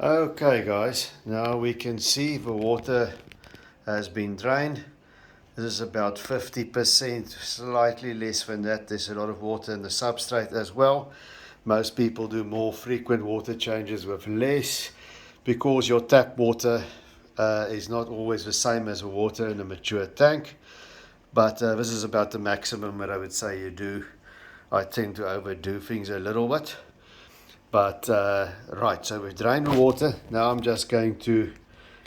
Okay guys, now we can see the water has been drained. This is about 50%, slightly less than that. There's a lot of water in the substrate as well. Most people do more frequent water changes with less because your tap water is not always the same as the water in a mature tank. But this is about the maximum that I would say you do. I tend to overdo things a little bit. But right, so we've drained the water. Now I'm just going to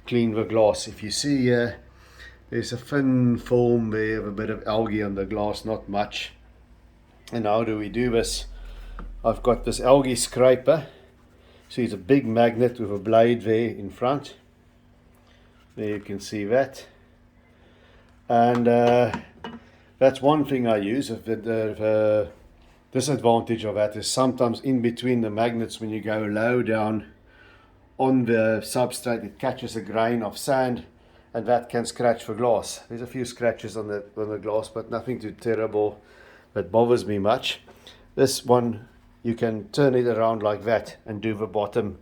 clean the glass. If you see here, there's a thin film there of a bit of algae on the glass, not much. And how do we do this? I've got this algae scraper. See, it's a big magnet with a blade there in front. There you can see that. And that's one thing I use. The disadvantage of that is sometimes in between the magnets, when you go low down on the substrate, it catches a grain of sand and that can scratch the glass. There's a few scratches on the glass, but nothing too terrible that bothers me much. This one, you can turn it around like that and do the bottom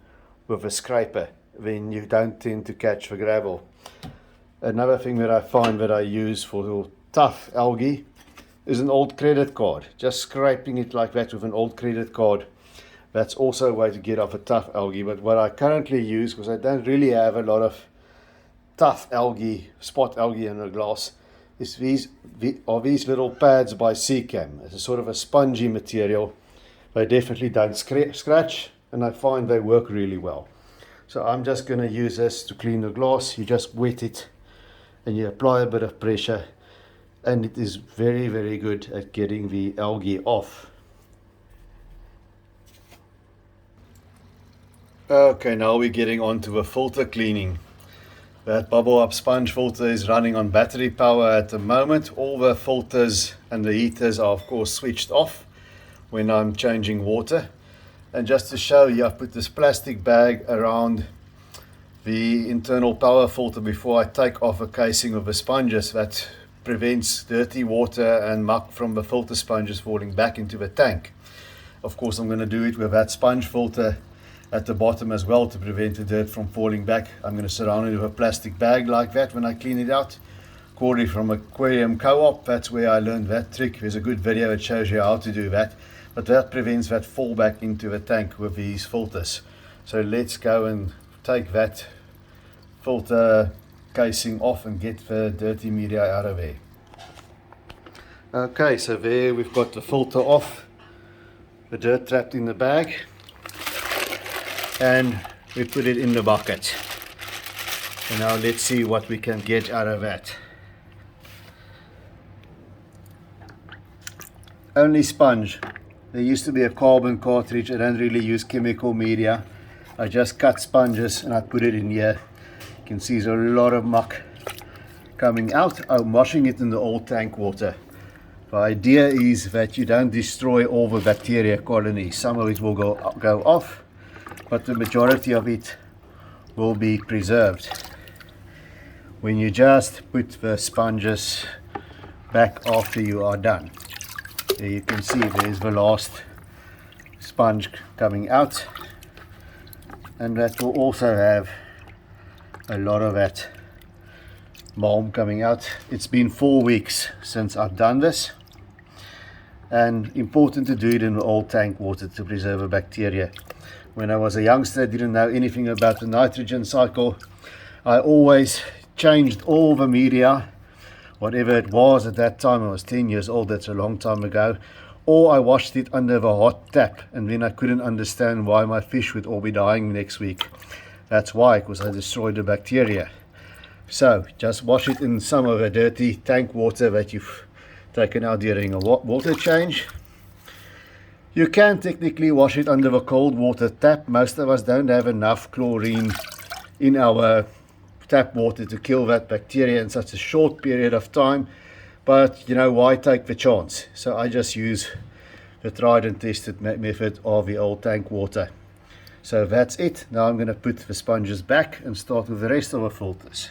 with a scraper, then you don't tend to catch the gravel. Another thing that I find that I use for tough algae is an old credit card. Just scraping it like that with an old credit card. That's also a way to get off a tough algae. But what I currently use, because I don't really have a lot of tough algae, spot algae in the glass, is these little pads by Seacam. It's a sort of a spongy material. They definitely don't scratch, and I find they work really well. So I'm just going to use this to clean the glass. You just wet it and you apply a bit of pressure, and it is very, very good at getting the algae off. Okay, now we're getting on to the filter cleaning. That bubble up sponge filter is running on battery power at the moment. All the filters and the heaters are of course switched off when I'm changing water. And just to show you, I've put this plastic bag around the internal power filter before I take off a casing of the sponges. That prevents dirty water and muck from the filter sponges falling back into the tank. Of course, I'm going to do it with that sponge filter at the bottom as well to prevent the dirt from falling back. I'm going to surround it with a plastic bag like that when I clean it out. Corey from Aquarium Co-op, that's where I learned that trick. There's a good video that shows you how to do that. But that prevents that fall back into the tank with these filters. So let's go and take that filter casing off and get the dirty media out of there. Okay, so there we've got the filter off, the dirt trapped in the bag, and we put it in the bucket. And now let's see what we can get out of that. Only sponge. There used to be a carbon cartridge. I don't really use chemical media. I just cut sponges and I put it in here. You can see there's a lot of muck coming out. I'm washing it in the old tank water. The idea is that you don't destroy all the bacteria colonies. Some of it will go off, but the majority of it will be preserved. When you just put the sponges back after you are done. There you can see there's the last sponge coming out, and that will also have a lot of that balm coming out. It's been 4 weeks since I've done this, and important to do it in the old tank water to preserve the bacteria. When I was a youngster, I didn't know anything about the nitrogen cycle. I always changed all the media, whatever it was at that time. I was 10 years old, that's a long time ago, or I washed it under the hot tap, and then I couldn't understand why my fish would all be dying next week. That's why, because I destroyed the bacteria. So just wash it in some of the dirty tank water that you've taken out during a water change. You can technically wash it under the cold water tap. Most of us don't have enough chlorine in our tap water to kill that bacteria in such a short period of time, but you know, why take the chance? So I just use the tried and tested method of the old tank water. So that's it. Now I'm going to put the sponges back and start with the rest of the filters.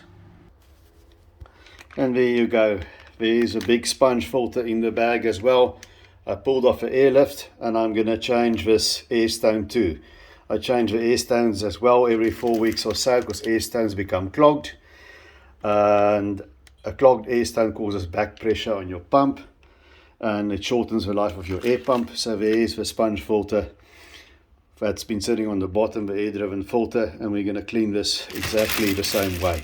And there you go, there's a big sponge filter in the bag as well. I pulled off the airlift and I'm going to change this air stone too. I change the air stones as well every 4 weeks or so, because air stones become clogged, and a clogged air stone causes back pressure on your pump, and it shortens the life of your air pump. So there is the sponge filter that's been sitting on the bottom, the air driven filter, and we're going to clean this exactly the same way.